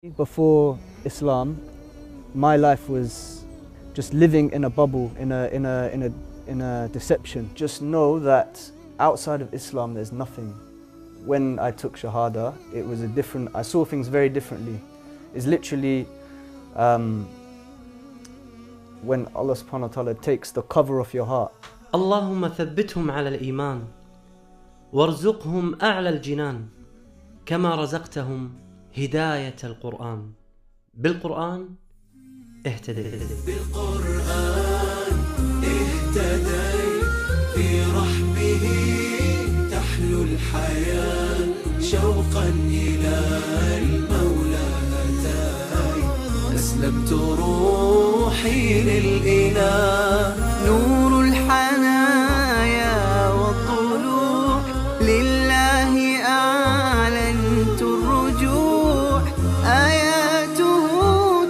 Before Islam, my life was just living in a bubble, in a deception. Just know that outside of Islam there's nothing. When I took Shahada, it was I saw things very differently. It's literally when Allah subhanahu wa ta'ala takes the cover off your heart. اللهم ثبتهم على الإيمان وارزقهم أعلى الجنان كما رزقتهم هداية القرآن. بالقرآن اهتديت. بالقرآن اهتديت، في رحمه تحلو الحياة، شوقا إلى المولى أتاي، أسلمت روحي للإله، نور الحنايا والطلوع، لله أعلنت الرجوع، آياته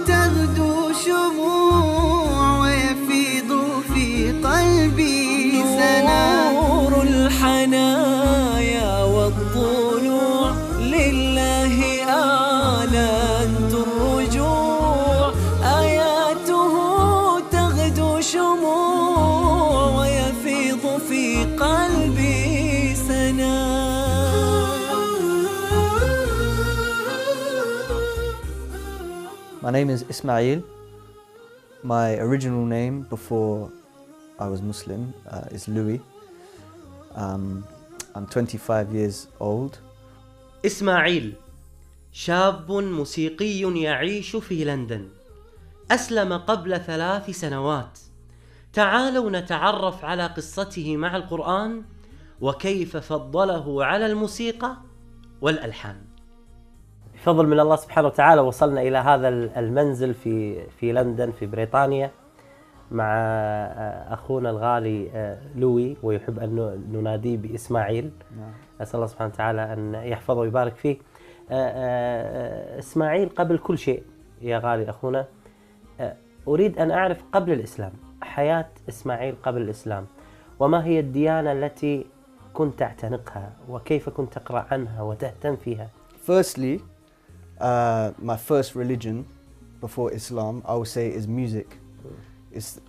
تغدو شموع ويفيض في قلبي سنا، نور الحنايا والطلوع، لله أعلنت الرجوع، آياته تغدو شموع ويفيض في قلبي سنا. My name is Ismail. My original name before I was Muslim is Louis. I'm 25 years old. اسماعيل شاب موسيقي يعيش في لندن، أسلم قبل 3 سنوات. تعالوا نتعرف على قصته مع القرآن وكيف فضله على الموسيقى والألحان. بفضل من الله سبحانه وتعالى وصلنا إلى هذا المنزل في لندن في بريطانيا مع أخونا الغالي لوي، ويحب أن نناديه بإسماعيل. أسأل الله سبحانه وتعالى أن يحفظه ويبارك فيه. إسماعيل، قبل كل شيء يا غالي أخونا، أريد أن أعرف قبل الإسلام حياة إسماعيل قبل الإسلام، وما هي الديانة التي كنت تعتنقها وكيف كنت تقرأ عنها وتهتم فيها؟ Firstly, my first religion before Islam, I would say, is music. It's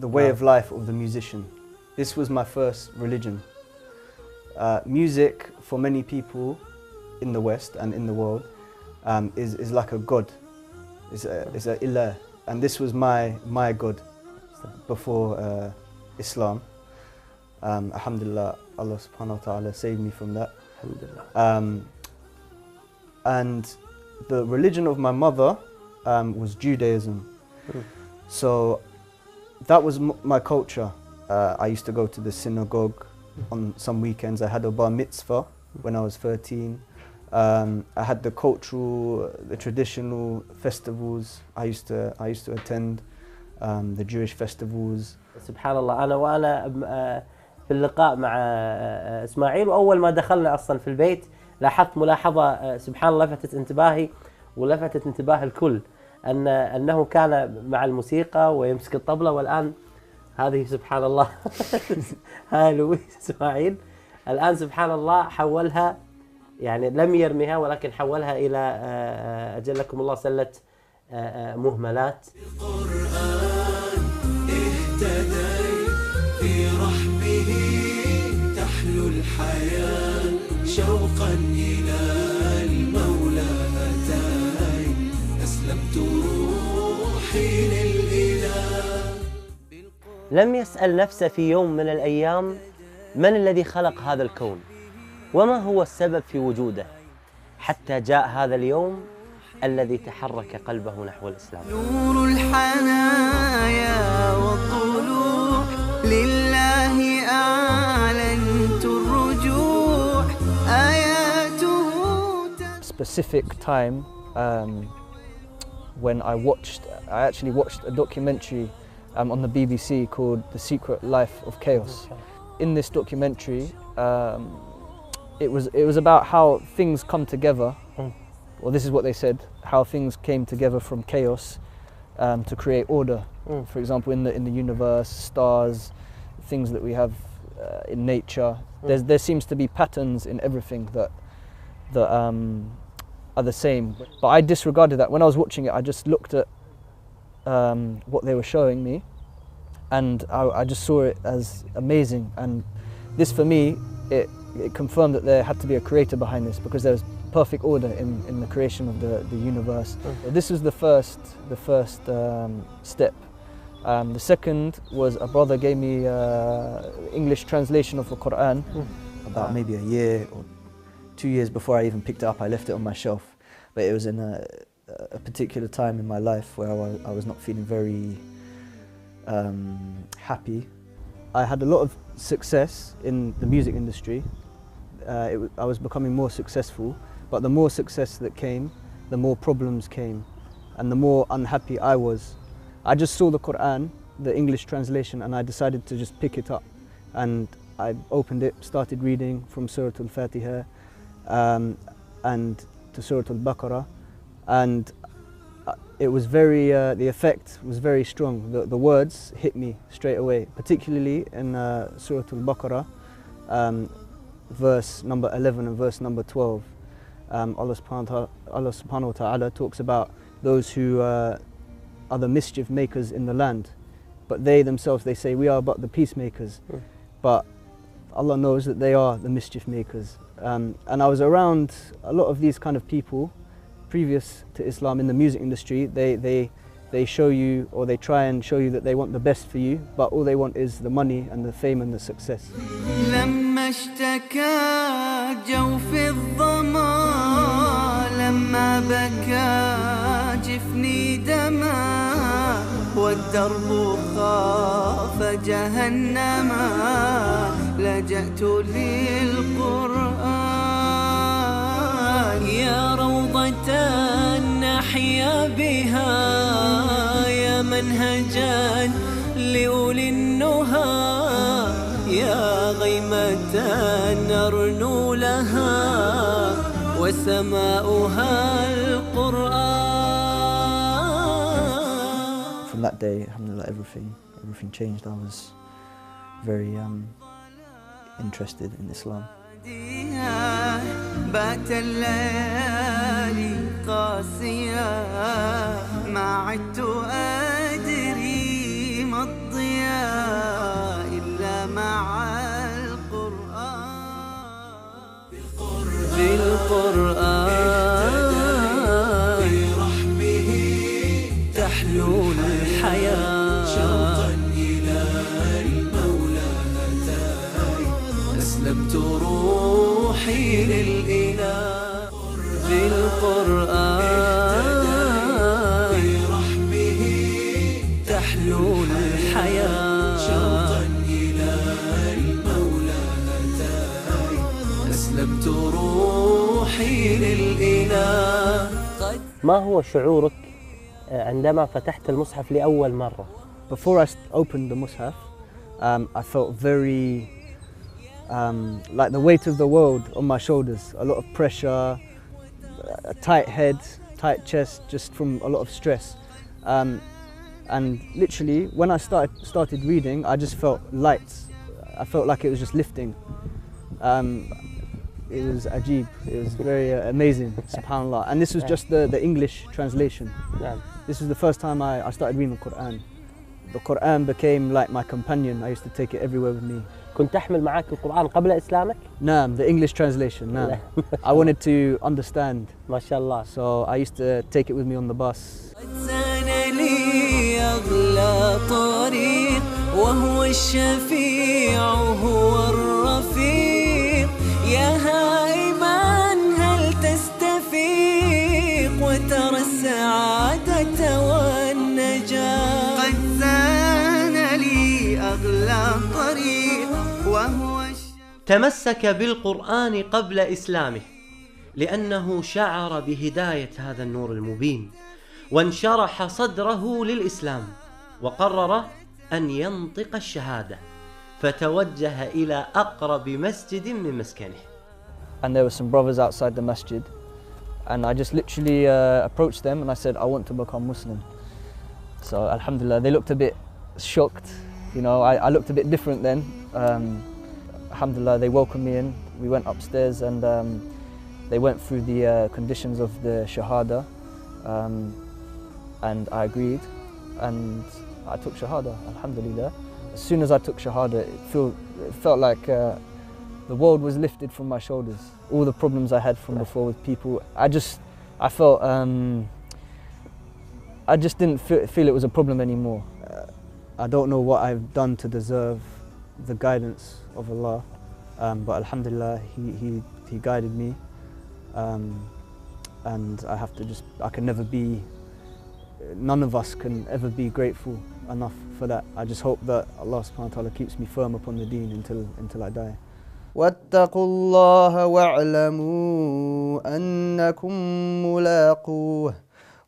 the way of life of the musician. This was my first religion. Music, for many people in the West and in the world, is like a god. It's a ilah, and this was my god before Islam. Alhamdulillah, Allah subhanahu wa ta'ala saved me from that. Alhamdulillah. And the religion of my mother was Judaism. So that was my culture. I used to go to the synagogue on some weekends. I had a bar mitzvah when I was 13. I had the traditional festivals. I used to attend the Jewish festivals. سبحان الله. وأنا في اللقاء مع إسماعيل، وأول ما دخلنا أصلا في البيت لاحظت ملاحظة سبحان الله لفتت انتباهي ولفتت انتباه الكل، أنه كان مع الموسيقى ويمسك الطبلة، والآن هذه سبحان الله هاي لويس إسماعيل الآن سبحان الله حولها، يعني لم يرميها ولكن حولها إلى أجلكم الله سلة مهملات. القرآن اهتديت، في رحمه تحلو الحياة، شوقا إلى المولى أتاي، أسلمت روحي للإله. لم يسأل نفسه في يوم من الأيام من الذي خلق هذا الكون وما هو السبب في وجوده، حتى جاء هذا اليوم الذي تحرك قلبه نحو الإسلام. نور الحنايا والطلوع، لله أعلنت الرجوع، آياته. Specific time when I actually watched a documentary on the BBC called The Secret Life of Chaos. In this documentary, it was about how things come together. Well, this is what they said: how things came together from chaos to create order. For example, in the universe, stars, things that we have in nature. There seems to be patterns in everything that are the same. But I disregarded that. When I was watching it, I just looked at what they were showing me, and I just saw it as amazing. And this, for me, it confirmed that there had to be a creator behind this, because there was perfect order in the creation of the universe. This was the first step. The second was a brother gave me English translation of the Quran. About maybe a year or 2 years before I even picked it up. I left it on my shelf, but it was in a particular time in my life where I was not feeling very happy. I had a lot of success in the music industry. I was becoming more successful, but the more success that came, the more problems came, and the more unhappy I was. I just saw the Quran, the English translation, and I decided to just pick it up. And I opened it, started reading from Surah Al-Fatiha and to Surah Al-Baqarah, and it was very, the effect was very strong. The words hit me straight away, particularly in Surah Al-Baqarah, verse number 11 and verse number 12. Allah subhanahu wa ta'ala talks about those who are the mischief makers in the land, but they themselves, they say, we are but the peacemakers. But Allah knows that they are the mischief makers. And I was around a lot of these kind of people previous to Islam in the music industry. They show you, or they try and show you that they want the best for you, but all they want is the money and the fame and the success. لما اشتكى جوف الظما لما بكى جفني دما والدرب خاف جهنما لجأت للقرآن يا روضة نحيا بها يا منهجا لأولي النهى يا غيمة نرنو لها وسماؤها القرآن. From that day, alhamdulillah, everything changed. I was very interested in Islam. بات الليالي قاسية ما عدت أدري ما الضياء إلا مع القرآن بالقرآن برحمه تحلو الحياة شوقا إلى المولى أتاي أسلمت روحي للإله بالقرآن برحمه تحلو الحياة شوقا إلى المولى أتاي أسلمت روحي للإله. ما هو شعورك عندما فتحت المصحف لأول مرة؟ Before I opened the Mus'haf, I felt very like the weight of the world on my shoulders, a lot of pressure, a tight head, tight chest, just from a lot of stress. And literally, when I started reading, I just felt light. I felt like it was just lifting. It was ajib, it was very amazing, subhanAllah. And this was just the English translation. This was the first time I started reading the Quran. The Quran became like my companion. I used to take it everywhere with me. كنت تحمل معك القرآن قبل إسلامك؟ Naam, the English translation, naam. I wanted to understand. ما شاء الله. So I used to take it with me on the bus. زان لي أغلى طريق وهو الشفيع هو الرفيق يا هائما هل تستفيق وترى السعادة والنجاة قد زان لي أغلى طريق وهو تمسك بالقرآن قبل إسلامه لأنه شعر بهداية هذا النور المبين وانشرح صدره للإسلام وقرر أن ينطق الشهادة فتوجه إلى أقرب مسجد من مسكنه. And there were some brothers outside the masjid, and I just literally approached them and I said, I want to become Muslim. So alhamdulillah, they looked a bit shocked. You know, I looked a bit different then. Alhamdulillah, they welcomed me in. We went upstairs and they went through the conditions of the Shahada, and I agreed, and I took Shahada, alhamdulillah. As soon as I took Shahada, it felt like the world was lifted from my shoulders. All the problems I had from before with people, I just didn't feel it was a problem anymore. I don't know what I've done to deserve the guidance of Allah, but alhamdulillah, He guided me, and I can never be, none of us can ever be grateful enough for that. I just hope that Allah subhanahu wa ta'ala keeps me firm upon the deen until I die. واتقوا الله واعلموا أنكم ملاقوه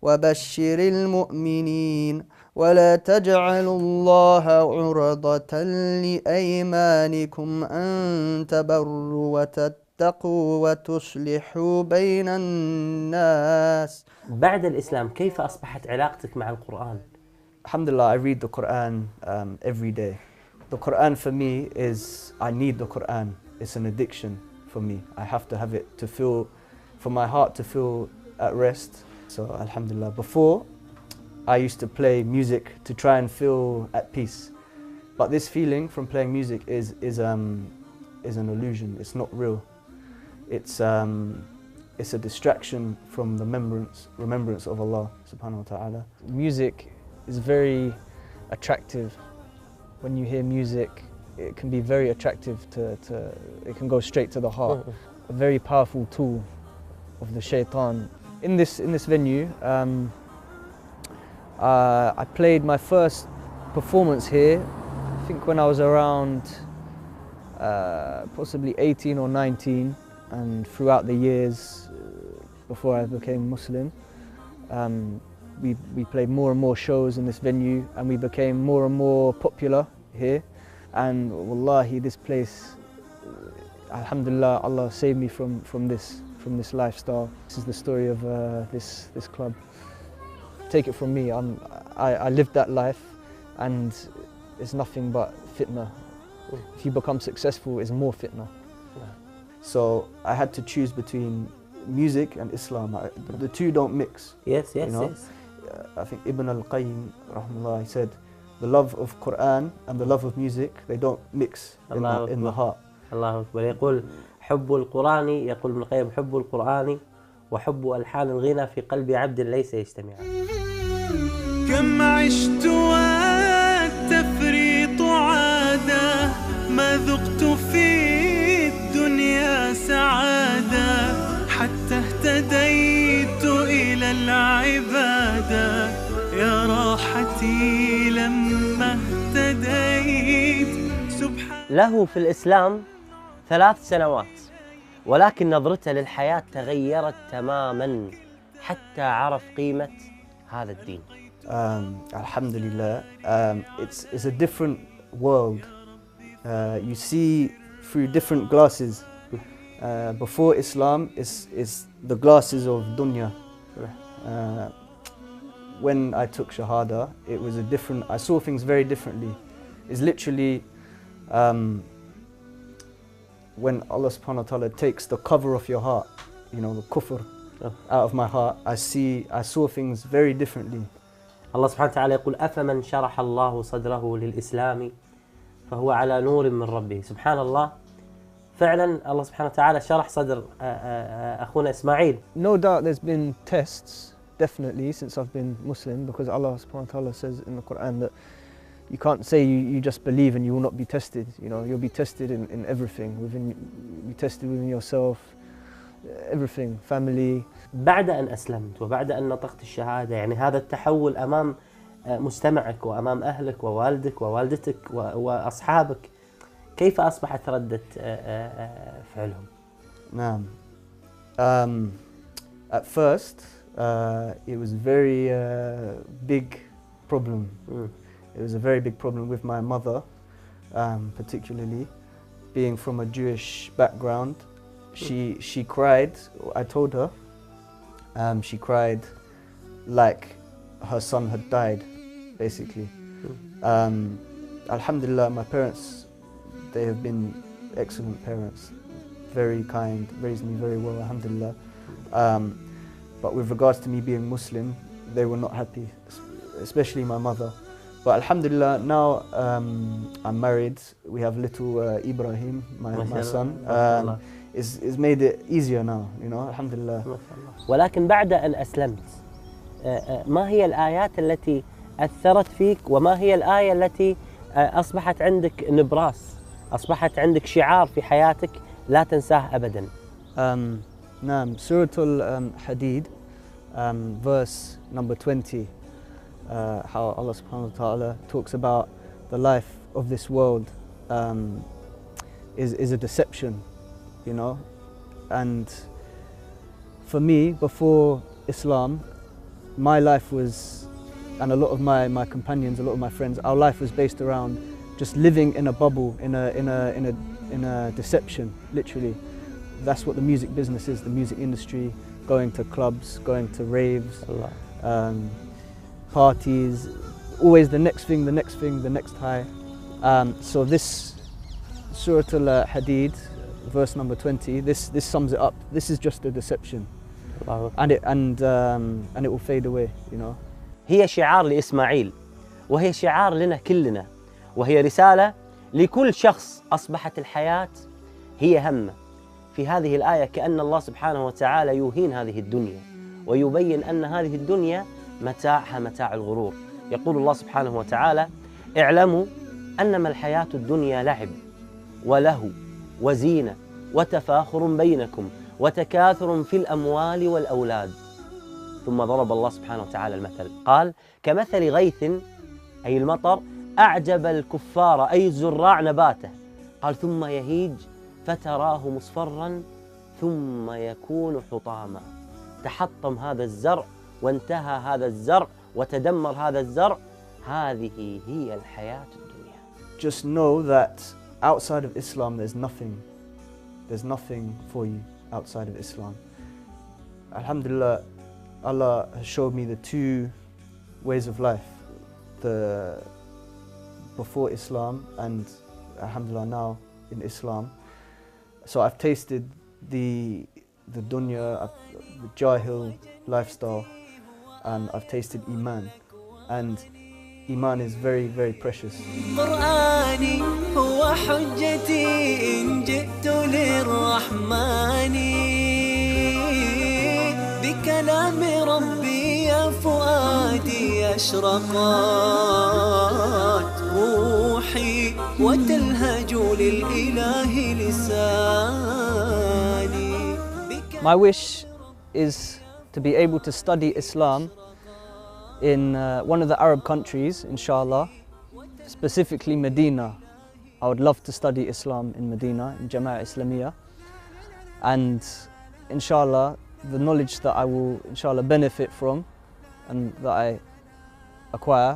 وبشر المؤمنين ولا تجعلوا الله عرضة لأيمانكم أن تبروا وتتقوا وتصلحوا بين الناس. بعد الإسلام كيف أصبحت علاقتك مع القرآن؟ Alhamdulillah, I read the Quran every day. The Quran for me is, I need the Quran. It's an addiction for me. I have to have it to feel, for my heart to feel at rest. So alhamdulillah, before I used to play music to try and feel at peace. But this feeling from playing music is an illusion. It's not real. It's a distraction from the remembrance of Allah subhanahu wa ta'ala. Music is very attractive. When you hear music, it can be very attractive it can go straight to the heart. A very powerful tool of the shaitan. In this venue, I played my first performance here, I think when I was around possibly 18 or 19, and throughout the years before I became Muslim, we played more and more shows in this venue, and we became more and more popular here. And wallahi, this place, alhamdulillah, Allah saved me from this lifestyle. This is the story of this club. Take it from me, I lived that life, and it's nothing but fitna. If you become successful, it's more fitna. So I had to choose between music and Islam. The two don't mix. Yes, you know? yes. I think Ibn al-Qayyim, rahmatullah, he said, the love of Quran and the love of music, they don't mix in the heart. الله أكبر. يقول حب القرآن، يقول ابن القيم حب القرآن وحب ألحان الغنى في قلب عبد ليس يجتمعان. كم عشت والتفريط عادة، ما ذقت في الدنيا سعادة، حتى اهتديت إلى العبادة، يا راحتي لما اهتديت. له في الإسلام 3 سنوات، ولكن نظرته للحياة تغيرت تماماً حتى عرف قيمة هذا الدين. Alhamdulillah, it's a different world. You see through different glasses. Before Islam, is the glasses of dunya. When I took Shahada, it was I saw things very differently. It's literally when Allah subhanahu wa ta'ala takes the cover off your heart, you know, the kufr out of my heart, I saw things very differently. الله سبحانه وتعالى يقول أفمن شرح الله صدره للإسلام فهو على نور من ربه. سبحان الله، فعلا الله سبحانه وتعالى شرح صدر أخونا إسماعيل. No doubt there's been tests, definitely, since I've been Muslim, because Allah subhanahu wa ta'ala says in the Quran that you can't say you just believe and you will not be tested. You know, you'll be tested in everything, you'll be tested within yourself, everything, family. بعد أن أسلمت وبعد أن نطقت الشهادة، يعني هذا التحول أمام مجتمعك وأمام أهلك ووالدك ووالدتك وأصحابك، كيف أصبحت ردة فعلهم؟ نعم. At first, it was a very big problem. It was a very big problem with my mother, particularly being from a Jewish background. She cried. I told her. She cried like her son had died, basically. Alhamdulillah, my parents, they have been excellent parents, very kind, raised me very well, alhamdulillah. But with regards to me being Muslim, they were not happy, especially my mother. But alhamdulillah, now I'm married. We have little Ibrahim, my son. It's made it easier now, you know, alhamdulillah. ولكن بعد أن أسلمت ما هي الآيات التي أثرت فيك وما هي الآية التي أصبحت عندك نبراس، أصبحت عندك شعار في حياتك لا تنساه أبداً؟ نعم، سورة الحديد, verse number 20, how Allah subhanahu wa ta'ala talks about the life of this world is a deception, you know. And for me, before Islam, my life was, and a lot of my companions, a lot of my friends, our life was based around just living in a bubble, in a deception, literally. That's what the music business is, the music industry, going to clubs, going to raves, parties, always the next thing, the next thing, the next high. So this Surah Al-Hadid, verse number 20, this sums it up. This is just a deception, and it will fade away, you know. هي شعار لإسماعيل، وهي شعار لنا كلنا، وهي رسالة لكل شخص أصبحت الحياة هي همه. في هذه الآية كأن الله سبحانه وتعالى يهين هذه الدنيا ويبين أن هذه الدنيا متاعها متاع الغرور. يقول الله سبحانه وتعالى: اعلموا أنما الحياة الدنيا لعب ولهو وزينة وتفاخر بينكم وتكاثر في الأموال والأولاد. ثم ضرب الله سبحانه وتعالى المثل، قال: كمثل غيث، أي المطر، أعجب الكفار أي الزراع نباته، قال: ثم يهيج فتراه مصفرا ثم يكون حطاما. تحطم هذا الزرع وانتهى هذا الزرع وتدمر هذا الزرع. هذه هي الحياة الدنيا. Just know that outside of Islam there's nothing for you outside of Islam. Alhamdulillah, Allah has showed me the two ways of life, the before Islam and alhamdulillah now in Islam. So I've tasted the dunya, the jahil lifestyle, and I've tasted Iman, and Iman is very, very precious. قرآني هو حجتي إن جئت للرحمن، بكلام ربي يا فؤادي أشرقت روحي وتلهج للإله لساني. My wish is to be able to study Islam in one of the Arab countries, inshallah, specifically Medina. I would love to study Islam in Medina, in Jama'ah Islamiyah, and inshallah the knowledge that I will inshallah benefit from and that I acquire,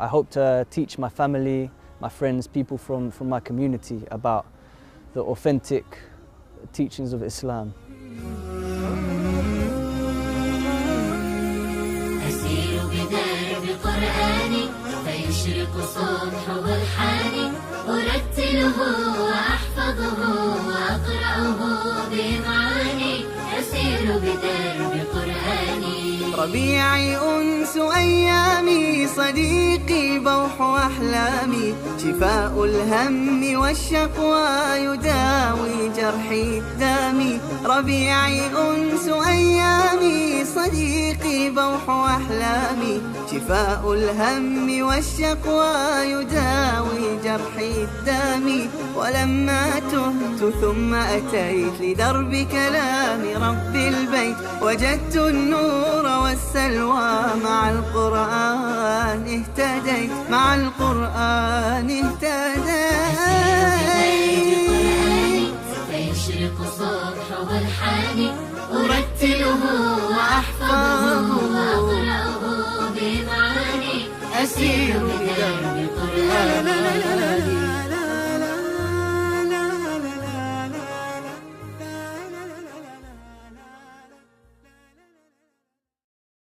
I hope to teach my family, my friends, people from my community about the authentic teachings of Islam. أسير بدرب قرآني فيشرق صبحه الحاني، أرتله وأحفظه وأقرأه بإمعاني. أسير بدرب قرآني ربيعي أنس أيامي، صديقي بوح أحلامي، شفاء الهم والشقوى يداوي جرحي الدامي. ربيعي أنس أيامي، صديقي بوح أحلامي، شفاء الهم والشقوى يداوي جرحي الدامي. ولما تهت ثم أتيت لدرب كلام رب البيت، وجدت النور والسلوى مع القرآن اهتديت، مع القرآن اهتديت. فيشرق صبحه الحاني، أرتله وأحفظه وأقرأه بمعاني. أسير بدرب قرآني